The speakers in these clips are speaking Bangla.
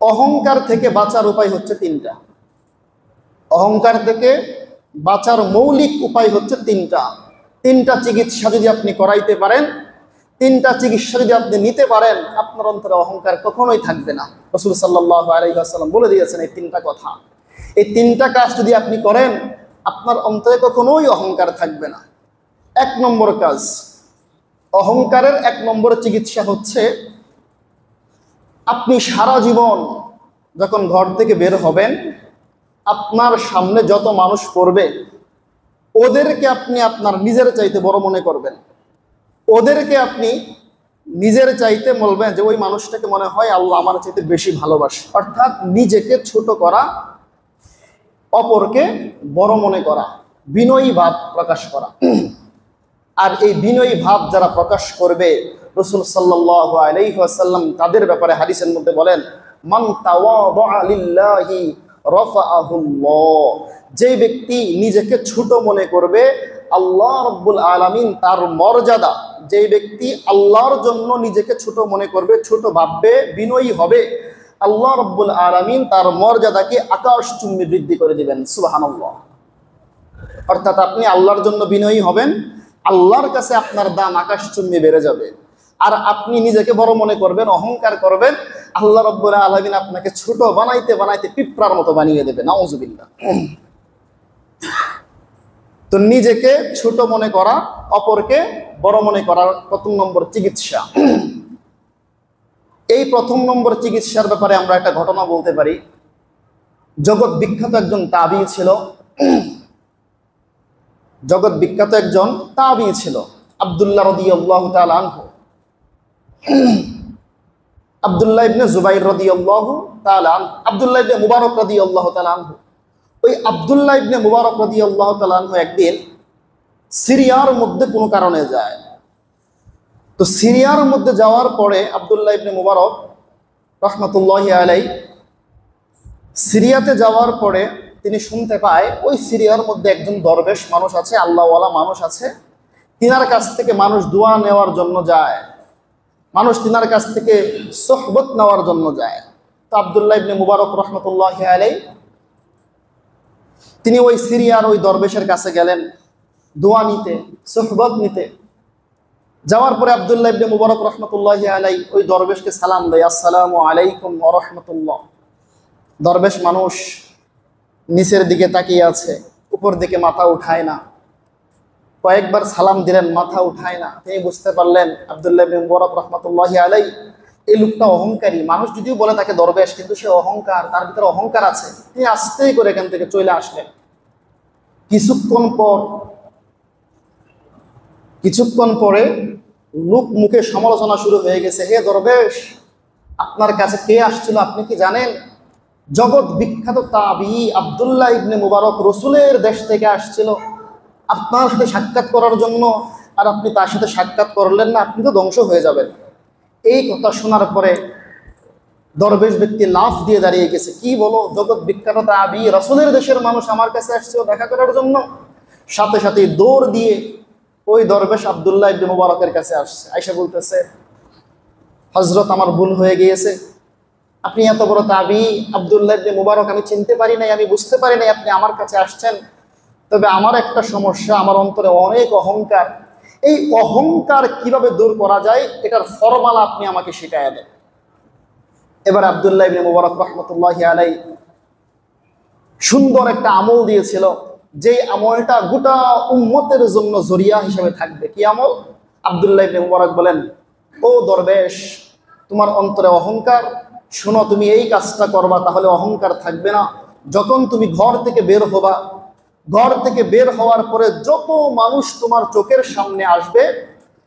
অহংকার থেকে বাঁচার উপায় হচ্ছে তিনটা। অহংকার থেকে বাঁচার মৌলিক উপায় হচ্ছে তিনটা চিকিৎসা যদি আপনি করাইতে পারেন, তিনটা চিকিৎসা যদি আপনি নিতে পারেন, আপনার অন্তরে অহংকার কখনোই থাকবে না। রাসূল সাল্লাল্লাহু আলাইহি ওয়াসাল্লাম বলে দিয়েছেন এই তিনটা কথা। এই তিনটা কাজ যদি আপনি করেন, আপনার অন্তরে কখনোই অহংকার থাকবে না। এক নম্বর কাজ, অহংকারের এক নম্বর চিকিৎসা হচ্ছে, আপনি সারা জীবন যখন ঘর থেকে বের হবেন, আপনার সামনে যত মানুষ পড়বে ওদেরকে আপনি আপনার নিজের চাইতে বড় মনে করবেন। ওদেরকে আপনি নিজের চাইতে বলবেন যে ওই মানুষটাকে মনে হয় আল্লাহ আমার চাইতে বেশি ভালোবাসে। অর্থাৎ নিজেকে ছোট করা, অপরকে বড় মনে করা, বিনয়ী ভাব প্রকাশ করা। আর এই বিনয়ী ভাব যারা প্রকাশ করবে, রাসূল সাল্লাল্লাহু আলাইহি ওয়াসাল্লাম তাদের ব্যাপারে হাদিসের মধ্যে বলেন, মান তাওয়াদা লিল্লাহি রাফাআহুল্লাহ। যে ব্যক্তি নিজেকে ছোট মনে করবে, আল্লাহ রাব্বুল আলামিন তার মর্যাদা, যে ব্যক্তি আল্লাহর জন্য নিজেকে ছোট মনে করবে, ছোট ভাববে, বিনয়ী হবে, আল্লাহ রাব্বুল আলামিন তার মর্যাদাকে আকাশচুম্বী বৃদ্ধি করে দিবেন। সুবহানাল্লাহ। অর্থাৎ আপনি আল্লাহর জন্য বিনয়ী হবেন, আল্লাহর কাছে আপনার দাম আকাশচুম্বী বেড়ে যাবে। আর আপনি নিজেকে বড় মনে করবেন, অহংকার করবেন, আল্লাহ রাব্বুল আলামিন আপনাকে ছোট বানাইতে বানাইতে পিঁপড়ার মতো বানিয়ে দেবে। নাউযুবিল্লাহ। তো নিজেকে ছোট মনে করা, অপরকে বড় মনে করার প্রথম নম্বর চিকিৎসা। এই প্রথম নম্বর চিকিৎসার ব্যাপারে আমরা একটা ঘটনা বলতে পারি। জগৎ বিখ্যাত একজন তাবী ছিল, জগৎ বিখ্যাত একজন তাবী ছিল, আব্দুল্লাহ রাদিয়াল্লাহু তাআলা আনহু। আব্দুল্লাহ ইবনে জুবাইর রাদিয়াল্লাহু তাআলা আনহু, আব্দুল্লাহ ইবনে মুবারক রাদিয়াল্লাহু তাআলা আনহু। ওই আব্দুল্লাহ ইবনে মুবারক রাদিয়াল্লাহু তাআলা আনহু একদিন সিরিয়ার মধ্যে কোনো কারণে যায়। তো সিরিয়ার মধ্যে যাওয়ার পরে আব্দুল্লাহ ইবনে মুবারক রাহমাতুল্লাহি আলাইহি সিরিয়াতে যাওয়ার পরে তিনি শুনতে পায় ওই সিরিয়ার মধ্যে একজন দরবেশ মানুষ আছে, আল্লাহওয়ালা মানুষ আছে, তিনার কাছ থেকে মানুষ দোয়া নেওয়ার জন্য যায়, মানুষ তিনার কাছ থেকে সোহবত নেওয়ার জন্য যায়। তো আব্দুল্লাহ ইবনে মুবারক রাহমাতুল্লাহি আলাইহি তিনি ওই সিরিয়ার ওই দরবেশের কাছে গেলেন দোয়া নিতে, সোহবত নিতে। যাওয়ার পরে আব্দুল্লাহ ইবনে মুবারক রাহমাতুল্লাহি আলাইহি ওই দরবেশকে সালাম দেয়, আসসালামু আলাইকুম ওয়া রাহমাতুল্লাহ। দরবেশ মানুষ নিচের দিকে তাকিয়ে আছে, উপর দিকে মাথা উঠায় না। কয়েকবার সালাম দিলেন, মাথা উঠায় না। তিনি বুঝতে পারলেন আব্দুল্লাহ ইবনে মুবারক রাহমাতুল্লাহি আলাইহি এই লোকটা অহংকারী। মানুষ যদিও বলে তাকে দরবেশ, কিন্তু সে অহংকার, তার ভিতরে অহংকার আছে। তিনি আস্তে করে এখান থেকে চলে আসলেন। কিছুক্ষণ পরে লোক মুখে সমালোচনা শুরু হয়ে গেছে, হে দরবেশ, আপনার কাছে কে আসছিল আপনি কি জানেন? জগৎ বিখ্যাত তাবী আব্দুল্লাহ ইবনে মুবারক রসুলের দেশ থেকে আসছিল আপনার সাথে সাক্ষাৎ করার জন্য, আর আপনি তার সাথে সাক্ষাৎ করলেন না, আপনি তো ধ্বংস হয়ে যাবেন। এই কথা শোনার পরে দরবেশ ব্যক্তি লাফ দিয়ে দাঁড়িয়ে গেছে, কি বলো, জগৎ বিখ্যাত তাবী রসুলের দেশের মানুষ আমার কাছে আসছিল দেখা করার জন্য? সাথে সাথে দৌড় দিয়ে ওই দরবেশ আব্দুল্লাহ ইবনে মুবারকের কাছে আসছে, আয়েশা বলতেছে, হযরত আমার ভুল হয়ে গিয়েছে, আপনি এত বড় তাবী আব্দুল্লাহ ইবনে মুবারক, আমি চিনতে পারি নাই, আমি বুঝতে পারি নাই আপনি আমার কাছে আসছেন। তবে আমার একটা সমস্যা, আমার অন্তরে অনেক অহংকার। এই অহংকার কিভাবে দূর করা যায় এটার ফর্মুলা আপনি আমাকে শিখাইয়া দেন। এবার আব্দুল্লাহ ইবনে মুবারক রাহমাতুল্লাহি আলাইহি সুন্দর একটা আমল দিয়েছিল, যেই আমলটা গোটা উম্মতের জন্য জরিয়া হিসেবে থাকবে। কি আমল? আব্দুল্লাহ ইবনে মুবারক বলেন, ও দরবেশ, তোমার অন্তরে অহংকার, শোনো, তুমি এই কাজটা করবা, তাহলে অহংকার থাকবে না। যখন তুমি ঘর থেকে বের হবা, ঘর থেকে বের হওয়ার পরে যত মানুষ তোমার চোখের সামনে আসবে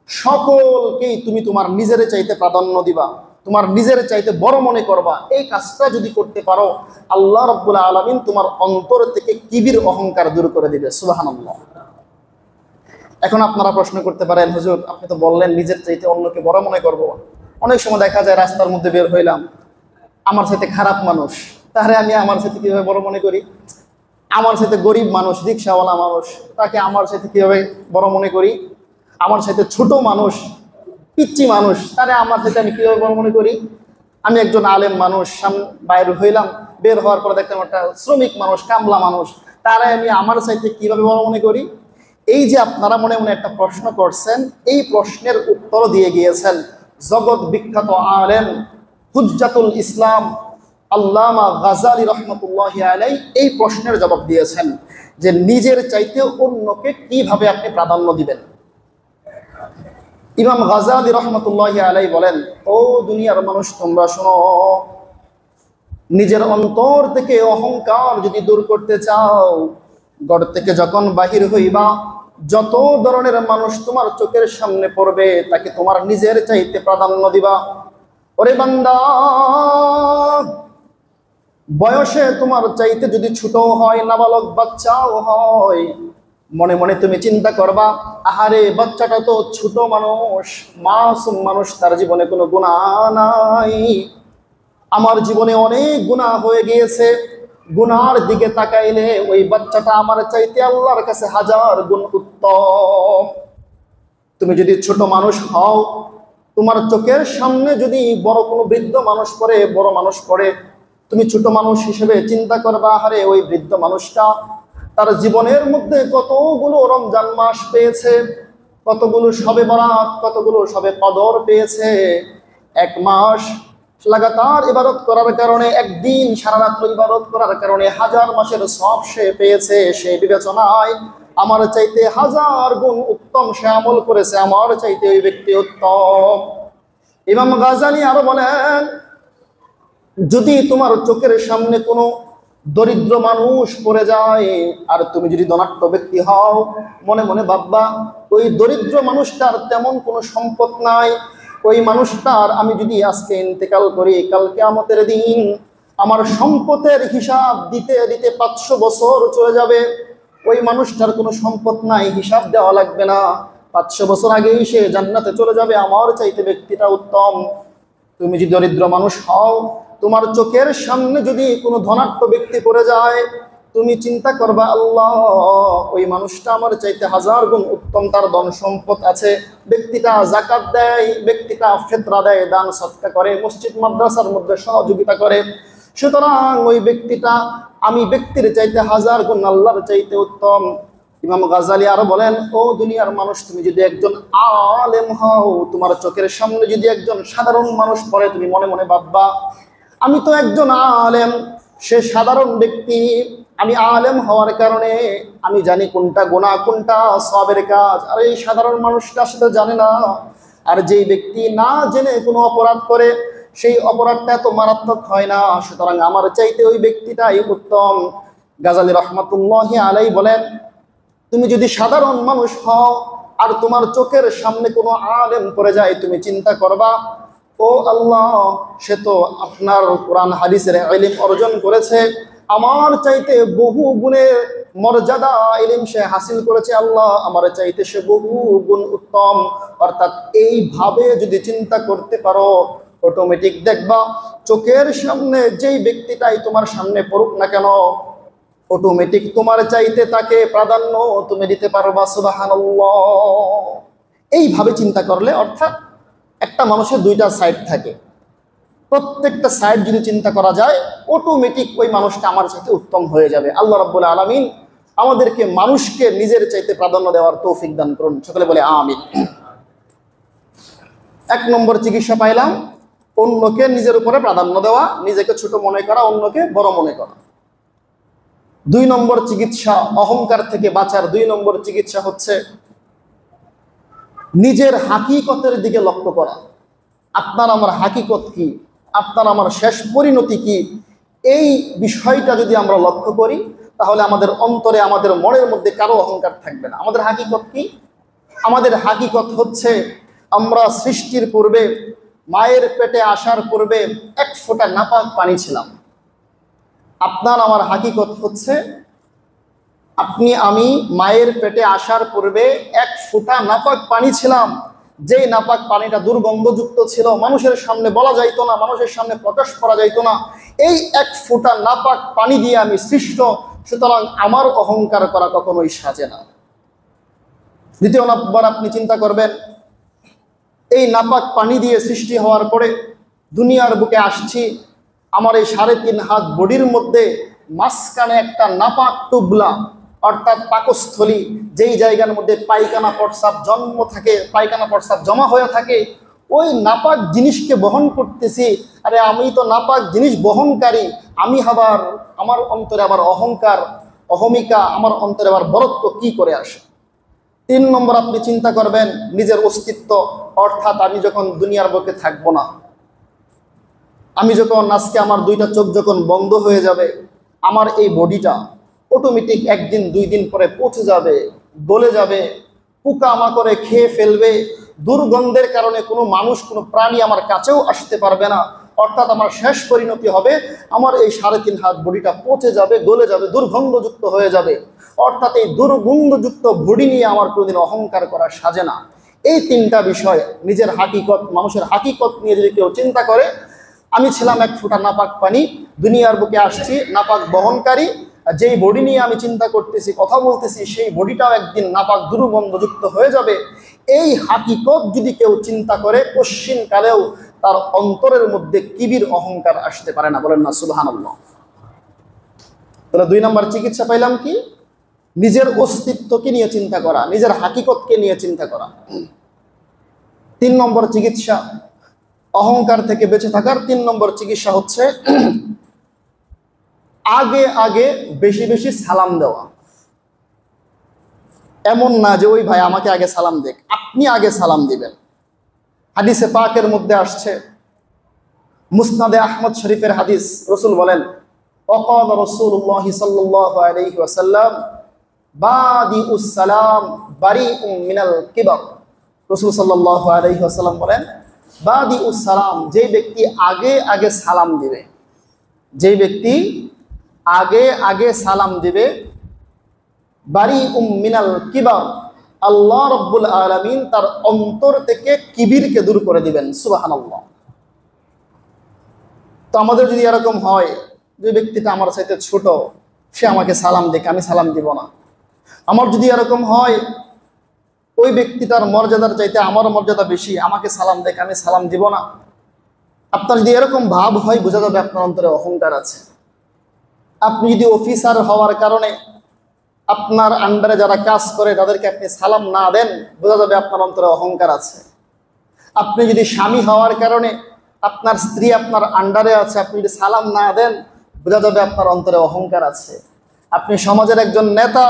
সকলকেই তুমি তোমার নিজের চাইতে প্রাধান্য দিবা, তোমার নিজের চাইতে বড় মনে করবা। এই কাজটা যদি করতে পারো, আল্লাহ রাব্বুল আলামিন তোমার অন্তর থেকে কিবির অহংকার দূর করে দিবে। সুবহানাল্লাহ। এখন আপনারা প্রশ্ন করতে পারেন, হুজুর আপনি তো বললেন নিজের চাইতে অন্যকে বড় মনে করব। অনেক সময় দেখা যায় রাস্তার মধ্যে বের হইলাম, আমার সাথে খারাপ মানুষ, তাহলে আমি আমার সাথে কিভাবে বড় মনে করি? আমার সাথে গরিব মানুষ, রিক্সাওয়ালা মানুষ, তাকে আমার সাথে কিভাবে বড় মনে করি? আমার সাথে ছোট মানুষ, পিচ্চি মানুষ, তারে আমার সাথে আমি কিভাবে বড় মনে করি? আমি একজন আলেম মানুষ, বাইরে হইলাম, বের হওয়ার পরে দেখলাম একটা শ্রমিক মানুষ, কামলা মানুষ, তারাই আমি আমার চাইতে কিভাবে বড় মনে করি? এই যে আপনারা মনে মনে একটা প্রশ্ন করছেন, এই প্রশ্নের উত্তর দিয়ে গিয়েছেন জগৎ বিখ্যাত আলেম হুজ্জাতুল ইসলাম আল্লামা গাজালি রহমতুল্লাহি আলাইহি। এই প্রশ্নের জবাব দিয়েছেন যে নিজের চাইতে অন্যকে কিভাবে আপনি প্রাধান্য দিবেন। ইমাম গাজালি রহমতুল্লাহি আলাইহি বলেন, ও দুনিয়ার মানুষ তোমরা শোনো, নিজের অন্তর থেকে অহংকার যদি দূর করতে চাও, ঘর থেকে যখন বাহির হইবা, যত ধরনের মানুষ তোমার চোখের সামনে পড়বে তাকে তোমার নিজের চাইতে প্রাধান্য দিবা। ওরে বান্দা, বয়সে তোমার চাইতে যদি ছোট হয়, নাবালক বাচ্চাও হয়, মনে মনে তুমি চিন্তা করবা, আহারে বাচ্চাটা তো ছোট মানুষ, মাসুম মানুষ, তার জীবনে কোনো গুনাহ নাই, আমার জীবনে অনেক গুনাহ হয়ে গিয়েছে। গুনার দিকে তাকাইলে ওই বাচ্চাটা আমার চাইতে আল্লাহর কাছে 1000 গুণ উত্তম। তুমি যদি ছোট মানুষ হও, তোমার চোখের সামনে যদি বড় কোনো বৃদ্ধ মানুষ পড়ে, বড় মানুষ পড়ে, তুমি ছোট মানুষ হিসেবে চিন্তা করবা, আহারে ওই বৃদ্ধ মানুষটা তার জীবনের মধ্যে কতগুলো রমজান মাস পেয়েছে, কতগুলো শবে বরাত, কতগুলো শবে কদর পেয়েছে, এক মাস লাগাতার ইবাদত করার কারণে, একদিন সারা রাত্র ইবাদত করার কারণে 1000 মাসের সব সে পেয়েছে। সেই বিবেচনায় আমার চাইতে 1000 গুণ উত্তম সে আমল করেছে, আমার চাইতে ওই ব্যক্তি উত্তম। ইমাম গাজালি আরো বলেন, যদি তোমার চোখের সামনে কোনো দরিদ্র মানুষ পড়ে যায় আর তুমি যদি ধনাঢ্য ব্যক্তি হও, মনে মনে ভাববা ওই দরিদ্র মানুষটার তেমন কোনো সম্পদ নাই, ওই মানুষটার আমি যদি আজকে ইন্তেকাল করি, কাল কিয়ামতের দিন আমার সম্পদের হিসাব দিতে দিতে 500 বছর চলে যাবে, ওই মানুষটার কোনো সম্পদ নাই, হিসাব দেওয়া লাগবে না, 500 বছর আগেই সে জান্নাতে চলে যাবে, আমার চাইতে ব্যক্তিটা উত্তম। তুমি যদি দরিদ্র মানুষ হও, তোমার চোখের সামনে যদি কোনো ধনাঢ্য ব্যক্তি পড়ে যায়, তুমি চিন্তা করবা, আল্লাহ ওই মানুষটা আমার চাইতে 1000 গুণ উত্তম, তার ধন সম্পদ আছে, ব্যক্তিটা যাকাত দেয়, ব্যক্তিটা ফিতরা দেয়, দান সদকা করে, মসজিদ মাদ্রাসার মধ্যে সহযোগিতা করে, সুতরাং ওই ব্যক্তিটা আমি ব্যক্তির চাইতে 1000 গুণ আল্লাহর চাইতে উত্তম। ইমাম গাজালি আরো বলেন, ও দুনিয়ার মানুষ, তুমি যদি একজন আলেম হও, তোমার চোখের সামনে যদি একজন সাধারণ মানুষ পড়ে, তুমি মনে মনে ভাববা, আমি তো একজন আলেম, সে সাধারণ ব্যক্তি, আমি আলেম হওয়ার কারণে আমি জানি কোনটা গুনাহ কোনটা সওয়াবের কাজ, আর এই সাধারণ মানুষটা সেটা জানে না। আর যেই ব্যক্তি না জেনে কোনো অপরাধ করে, সেই অপরাধটা এত মারাত্মক হয় না, সুতরাং আমার চাইতে ওই ব্যক্তিটাই উত্তম। গাজালি রহমাতুল্লাহি আলাইহি বলেন, তুমি যদি সাধারণ মানুষ হও আর তোমার চোখের সামনে কোনো আলেম পড়ে যায়, তুমি চিন্তা করবা, ও আল্লাহ সে তো আপনার কোরআন হাদিসের ইলম অর্জন করেছে, আমার চাইতে বহু গুণে মর্যাদা ইলম সে হাসিল করেছে, আল্লাহ আমার চাইতে সে বহু গুণ উত্তম। অর্থাৎ এইভাবে যদি চিন্তা করতে পারো, অটোমেটিক দেখবা চোখের সামনে যেই ব্যক্তিটাই তোমার সামনে পড়ুক না কেন, অটোমেটিক তোমার চাইতে তাকে প্রাধান্য তুমি দিতে পারবা। সুবহানাল্লাহ। এইভাবে চিন্তা করলে, অর্থাৎ একটা মানুষের 2টা সাইড থাকে, প্রত্যেকটা সাইড যদি চিন্তা করা যায়, অটোমেটিক ওই মানুষটা আমার চাইতে উত্তম হয়ে যাবে। আল্লাহ রাব্বুল আলামিন আমাদেরকে মানুষকে নিজের চাইতে প্রাধান্য দেওয়ার তৌফিক দান করুন, সকলে বলে আমিন। 1 নম্বর চিকিৎসা পাইলাম, অন্যকে নিজের উপরে প্রাধান্য দেওয়া, নিজেকে ছোট মনে করা, অন্যকে বড় মনে করা। 2 নম্বর চিকিৎসা, অহংকার থেকে বাঁচার 2 নম্বর চিকিৎসা হচ্ছে নিজের হাকিকতের দিকে লক্ষ্য করা। আপনার আমার হাকিকত কি, আপনার আমার শেষ পরিণতি কি, এই বিষয়টা যদি আমরা লক্ষ্য করি, তাহলে আমাদের অন্তরে, আমাদের মনের মধ্যে কারো অহংকার থাকবে না। আমাদের হাকিকত কি? আমাদের হাকিকত হচ্ছে, আমরা সৃষ্টির পূর্বে, মায়ের পেটে আসার পূর্বে 1 ফোঁটা নাপাক পানি ছিলাম। আপনার আমার হাকিকত হচ্ছে, আপনি আমি মায়ের পেটে আসার পূর্বে 1 ফোঁটা নাপাক পানি ছিলাম, যেই নাপাক পানিটা দুর্গন্ধযুক্ত ছিল, মানুষের সামনে বলা যাইতো না, মানুষের সামনে প্রকাশ করা যাইতো না। এই 1 ফোঁটা নাপাক পানি দিয়ে আমি সৃষ্ট, সুতরাং আমার অহংকার করা কখনোই সাজে না। 2 নম্বর আপনি চিন্তা করবেন, এই নাপাক পানি দিয়ে সৃষ্টি হওয়ার পরে দুনিয়ার বুকে আসছি, আমার এই 3.5 হাত বডির মধ্যে মাঝখানে একটা নাপাক টুবলা অর্থাৎ পাকস্থলী, যেই জায়গার মধ্যে পায়খানা প্রস্রাব জন্ম থাকে, পায়খানা প্রস্রাব জমা হয়ে থাকে, ওই নাপাক জিনিসকে বহন করতেছি। আরে আমি তো নাপাক জিনিস বহনকারী, আমি আবার আমার অন্তরে আবার অহংকার, অহমিকা, আমার অন্তরে আবার বরত্ব কি করে আসে? 3 নম্বর আপনি চিন্তা করবেন নিজের অস্তিত্ব, অর্থাৎ আমি যখন দুনিয়ার বুকে থাকবো না, আমি যখন আজকে আমার 2টা চোখ যখন বন্ধ হয়ে যাবে, আমার এই বডিটা অটোমেটিক 1 দিন 2 দিন পরে পচে যাবে, গলে যাবে, পোকা মাকড়ে খেয়ে ফেলবে, দুর্গন্ধের কারণে কোনো মানুষ কোনো প্রাণী আমার কাছেও আসতে পারবে না। অর্থাৎ আমার শেষ পরিণতি হবে আমার এই 3.5 হাত বডিটা পচে যাবে, গলে যাবে, দুর্গন্ধযুক্ত হয়ে যাবে। অর্থাৎ এই দুর্গন্ধযুক্ত বডি নিয়ে আমার কোনোদিন অহংকার করা সাজে না। এই 3টা বিষয় নিজের হাকিকত, মানুষের হাকিকত নিয়ে যদি কেউ চিন্তা করে, আমি ছিলাম 1 ফোঁটা নাপাক পানি, দুনিয়ার বুকে আসছি নাপাক বহনকারী, যেই বডি নিয়ে আমি চিন্তা করতেছি, কথা বলতেছি, সেই বডিটাও একদিন নাপাক দুর্গন্ধযুক্ত হয়ে যাবে। এই হাকিকত যদি কেউ চিন্তা করে, পশ্চিম কালেও তার অন্তরের মধ্যে কিবির অহংকার আসতে পারে না। বলেন না সুবহানাল্লাহ। তাহলে 2 নম্বর চিকিৎসা পাইলাম কি? নিজের অস্তিত্বকে নিয়ে চিন্তা করা, নিজের হাকিকতকে নিয়ে চিন্তা করা। 3 নম্বর চিকিৎসা, অহংকার থেকে বেঁচে থাকার 3 নম্বর চিকিৎসা হচ্ছে আগে আগে বেশি বেশি সালাম দেওয়া। এমন না যে ওই ভাই আমাকে আগে সালাম দেখ, আপনি আগে সালাম দিবেন। হাদিসে পাকের মধ্যে আসছে, মুসনাদে আহমদ শরীফের হাদিস, রসুল বলেন, ওয়াকাল রাসূলুল্লাহ সাল্লাল্লাহু আলাইহি ওয়াসাল্লাম বাদিউস সালাম বারিউম মিনাল কিবার। রসুল সাল্লাল্লাহু আলাইহি ওয়াসাল্লাম বলেন, বাদিউস সালাম, যে ব্যক্তি আগে আগে সালাম দিবে, যে ব্যক্তি আগে আগে সালাম দিবে, বারিউম মিনাল কিবার, আল্লাহ রাব্বুল আলামিন তার অন্তর থেকে কিবিরকে দূর করে দিবেন। সুবহানাল্লাহ। তো আমাদের যদি এরকম হয়, যে ব্যক্তিটা আমার চাইতে ছোট, সে আমাকে সালাম দেখ, আমি সালাম দিব না। আমার যদি এরকম হয়, ওই ব্যক্তিটার মর্যাদার চাইতে আমার মর্যাদা বেশি, আমাকে সালাম দেখ, আমি সালাম দিব না। আপনার যদি এরকম ভাব হয়, বোঝা যাবে আপনার অন্তরে অহংকার আছে। আপনি যদি অফিসার হওয়ার কারণে আপনার আন্ডারে যারা কাজ করে তাদেরকে আপনি সালাম না দেন, বোঝা যাবে আপনার অন্তরে অহংকার আছে। আপনি যদি স্বামী হওয়ার কারণে আপনার স্ত্রী আপনার আন্ডারে আছে, আপনি যদি সালাম না দেন, বোঝা যাবে আপনার অন্তরে অহংকার আছে। আপনি সমাজের একজন নেতা,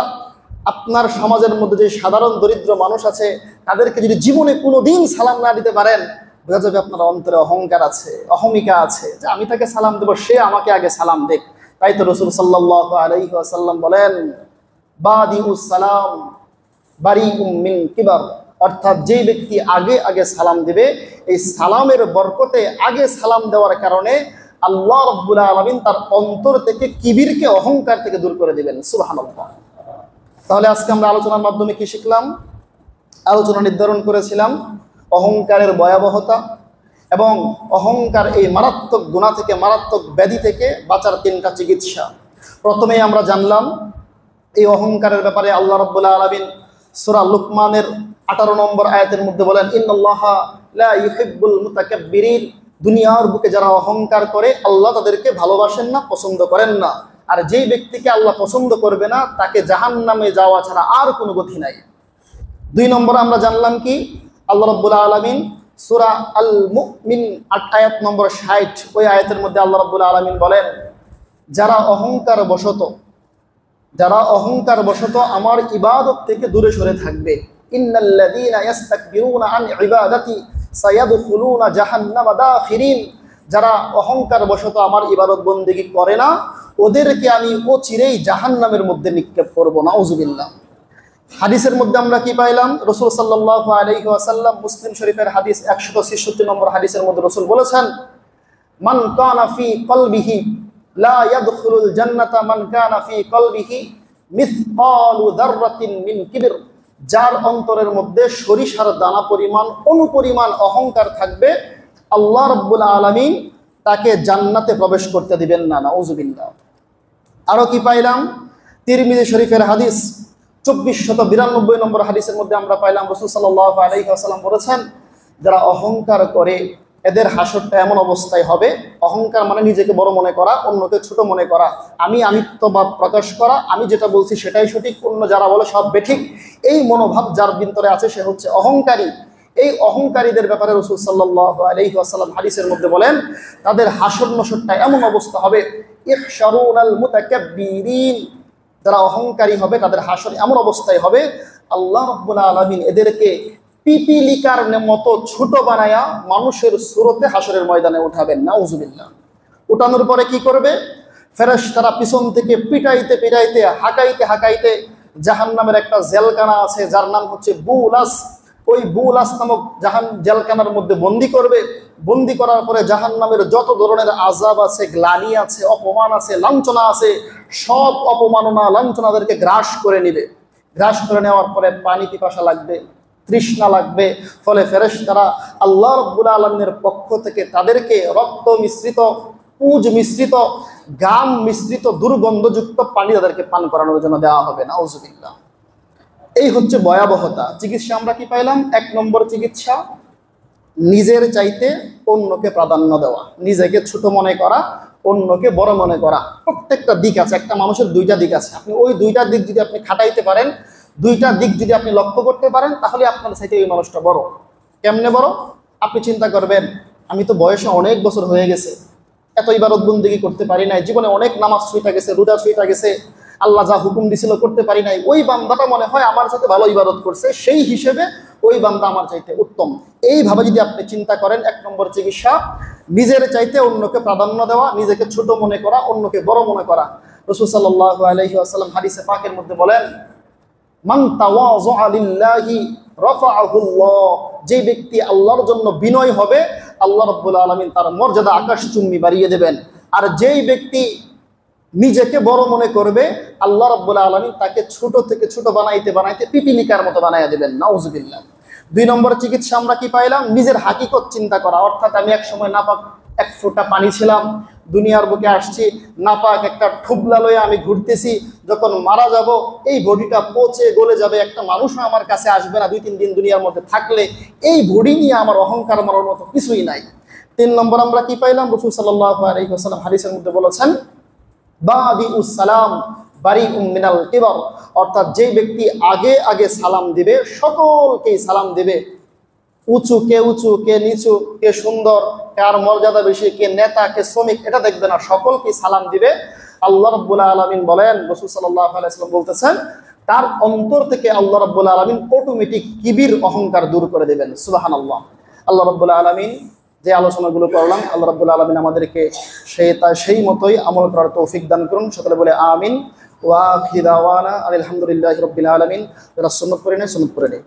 আপনার সমাজের মধ্যে যে সাধারণ দরিদ্র মানুষ আছে তাদেরকে যদি জীবনে কোনোদিন সালাম না দিতে পারেন, বোঝা যাবে আপনার অন্তরে অহংকার আছে, অহমিকা আছে, যে আমি তাকে সালাম দেবো, সে আমাকে আগে সালাম দেখ। তাই তো রাসূল সাল্লাল্লাহু আলাইহি ওয়াসাল্লাম বলেন, বাদিউস সালাম বারিউম মিন কিবার, অর্থাৎ যেই ব্যক্তি আগে আগে সালাম দিবে, এই সালামের বরকতে, আগে সালাম দেওয়ার কারণে আল্লাহ রাব্বুল আলামিন তার অন্তর থেকে কিবিরকে, অহংকার থেকে দূর করে দিবেন। সুবহানাল্লাহ। তাহলে আজকে আমরা আলোচনার মাধ্যমে কি শিখলাম? আলোচনা নির্ধারণ করেছিলাম অহংকারের ভয়াবহতা এবং অহংকার এই মারাত্মক গুনাহ থেকে, মারাত্মক ব্যাধি থেকে বাঁচার 3টা চিকিৎসা। প্রথমেই আমরা জানলাম এই অহংকারের ব্যাপারে আল্লাহ রাব্বুল আলামিন সূরা লুকমানের 18 নম্বর আয়াতের মধ্যে বলেন, ইন্নাল্লাহা লা ইউহিব্বুল মুতাকাব্বিরিন, দুনিয়ার বুকে যারা অহংকার করে আল্লাহ তাদেরকে ভালোবাসেন না, পছন্দ করেন না। আর যেই ব্যক্তিকে আল্লাহ পছন্দ করবে না, তাকে জাহান্নামে যাওয়া ছাড়া আর কোনো গতি নাই। 2 নম্বরে আমরা জানলাম কি? আল্লাহ রাব্বুল আলামিন সূরা আল মুমিন আয়াত নম্বর 60, ওই আয়াতের মধ্যে আল্লাহ রাব্বুল আলামিন বলেন, যারা অহংকার বশত আমার ইবাদত থেকে দূরে সরে থাকবে, ইন্নাল্লাযীনা ইস্তাকবিরুনা আন ইবাদাতি সায়াদখুলুনা জাহান্নামা দাখিরিন, যারা অহংকার বশত আমার ইবাদত বন্দেগী করে না, ওদেরকে আমি চিরেই জাহান্নামের মধ্যে নিক্ষেপ করব। নাউযুবিল্লাহ। হাদিসের মধ্যে আমরা কি পাইলাম? রাসূল সাল্লাল্লাহু আলাইহি ওয়াসাল্লাম, মুসলিম শরীফের হাদিস 166 নম্বর হাদিসের মধ্যে রাসূল বলেছেন, মান কানা ফি কলবিহি লা ইয়াদখুলুল জান্নাতা মান কানা ফি কলবিহি মিসকালু যাররাতিন মিন কিবর, যার অন্তরের মধ্যে সরিষার দানা পরিমাণ, অনুপরিমাণ অহংকার থাকবে, আল্লাহ রাব্বুল আলামিন তাকে জান্নাতে প্রবেশ করতে দিবেন না। নাউযুবিল্লাহ। আরো কি পাইলাম? তিরমিজি শরীফের হাদিস 2492 নম্বর হাদিসের মধ্যে আমরা পাইলাম রাসূল সাল্লাল্লাহু আলাইহি ওয়াসাল্লাম বলেছেন, যারা অহংকার করে এদের হাসরটা এমন অবস্থায় হবে, অহংকার মানে নিজেকে বড় মনে করা, অন্যকে ছোট মনে করা, আমি আমিত্ববাদ প্রকাশ করা, আমি যেটা বলছি সেটাই সঠিক, অন্য যারা বলে সব বেঠিক, এই মনোভাব যার ভিতরে আছে সে হচ্ছে অহংকারী। এই অহংকারীদের ব্যাপারে রাসূল সাল্লাল্লাহু আলাইহি ওয়াসাল্লাম হাদিসের মধ্যে বলেন, তাদের হাসর নসরটা এমন অবস্থা হবে, ইহশারুনাল মুতাকাব্বিরিন, যারা অহংকারী হবে তাদের হাসর এমন অবস্থায় হবে, আল্লাহ রাব্বুল আলামিন এদেরকে পিপিলিকার মতো ছোট বানায়া মানুষের সুরতে হাসরের ময়দানে উঠাবেন। নাউজুবিল্লাহ। উঠানোর পরে কি করবে? ফেরেশতারা পিছন থেকে পিটাইতে পিটাইতে হাঁকাইতে হাঁকাইতে জাহান্নামের একটা জেলখানা আছে যার নাম হচ্ছে বুলাস, ওই বুলাস নামক জেলখানার মধ্যে বন্দি করবে। বন্দি করার পরে জাহান্নামের যত ধরনের আযাব আছে, গ্লানি আছে, অপমান আছে, লাঞ্ছনা আছে, সব অপমাননা লাঞ্ছনাদেরকে গ্রাস করে নেবে। গ্রাস করে নেওয়ার পরে পানি পিপাসা লাগবে, তৃষ্ণা লাগবে। ফলে ফেরেশতারা আল্লাহ রাব্বুল আলামিনের পক্ষ থেকে তাদেরকে রক্ত মিশ্রিত, পুজ মিশ্রিত, গাম মিশ্রিত দুর্গন্ধযুক্ত পানি তাদেরকে পান করানোর জন্য দেওয়া হবে। নাউজুবিল্লাহ। এই হচ্ছে ভয়াবহতা। চিকিৎসা আমরা কি পাইলাম? 1 নম্বর চিকিৎসা, নিজের চাইতে অন্যকে প্রাধান্য দেওয়া, নিজেকে ছোট মনে করা, অন্যকে বড় মনে করা। প্রত্যেকটা দিক আছে, একটা মানুষের 2টা দিক আছে। আপনি ওই 2টা দিক যদি আপনি খাটাইতে পারেন, 2টা দিক যদি আপনি লক্ষ্য করতে পারেন, তাহলে আপনার চাইতে ওই মানুষটা বড়। কেমনে বড়? আপনি চিন্তা করবেন, আমি তো বয়সে অনেক বছর হয়ে গেছে, এত ইবাদত বন্দেগী করতে পারি নাই, জীবনে অনেক নামাজ ছুঁইটা গেছে, রোজা ছুঁইটা গেছে, আল্লাহ যা হুকুম দিছিল করতে পারি নাই। ওই বান্দাটা মনে হয় আমার চাইতে ভালো ইবাদত করছে, সেই হিসেবে ওই বান্দা আমার চাইতে উত্তম। এইভাবে যদি আপনি চিন্তা করেন, 1 নম্বর চিকিৎসা, নিজের চাইতে অন্যকে প্রাধান্য দেওয়া, নিজেকে ছোট মনে করা, অন্যকে বড় মনে করা। রাসূল সাল্লাল্লাহু আলাইহি ওয়াসাল্লাম হাদিসে পাকের মধ্যে বলেন, মান তাওয়াযা লিল্লাহি রাফাআহুল্লাহ, যে ব্যক্তি আল্লাহর জন্য বিনয় হবে, আল্লাহ রাব্বুল আলামিন তার মর্যাদা আকাশচুম্বী বাড়িয়ে দেবেন। আর যেই ব্যক্তি নিজেকে বড় মনে করবে, আল্লাহ রাব্বুল আলামিন তাকে ছোট থেকে ছোট বানাইতে বানাইতে পিপিলিকার মতো বানাইয়া দেবেন। নাউজুবিল্লাহ। 2 নম্বর চিকিৎসা আমরা কি পাইলাম? নিজের হাকিকত চিন্তা করা। অর্থাৎ আমি এক সময় নাপাক 1 ফোঁটা পানি ছিলাম, দুনিয়ার বুকে আসছি, নাপাক একটা ঠুবলা লয়ে আমি ঘুরতেছি, যখন মারা যাব এই বডিটা পচে গলে যাবে, একটা মানুষও আমার কাছে আসবে না 2-3 দিন দুনিয়ার মধ্যে থাকলে, এই বডি নিয়ে আমার অহংকার মারার মতো কিছুই নাই। 3 নম্বর আমরা কি পাইলাম? রাসূল সাল্লাল্লাহু আলাইহি ওয়াসাল্লাম হাদিসের মধ্যে বলেছেন, বাদিউস সালাম বারিউম মিনাল কিবার, অর্থাৎ যেই ব্যক্তি আগে আগে সালাম দিবে, সকলকেই সালাম দিবে, উঁচু কে নিচু, কে সুন্দর, কার মর্যাদা বেশি, কে নেতা, কে শ্রমিক, এটা দেখবে না, সকলকেই সালাম দিবে। আল্লাহ রাব্বুল আলামিন বলেন, রাসূল সাল্লাল্লাহু আলাইহি ওয়াসাল্লাম বলতেছেন, তার অন্তর থেকে আল্লাহ রাব্বুল আলামিন অটোমেটিক কিবির, অহংকার দূর করে দেবেন। সুবহানাল্লাহ। আল্লাহ রাব্বুল আলামিন যে আলোচনাগুলো করলাম, আল্লাহ রাব্বুল আলামিন আমাদেরকে সেই মতোই আমল করার তৌফিক দান করুন। সকলে বলে আমিন। ওয়া আখিরু দাওয়ানা আলহামদুলিল্লাহি রাব্বিল আলামিন। যারা সুন্নাত পড়ে নেয় সুন্নাত পড়ে নেয়।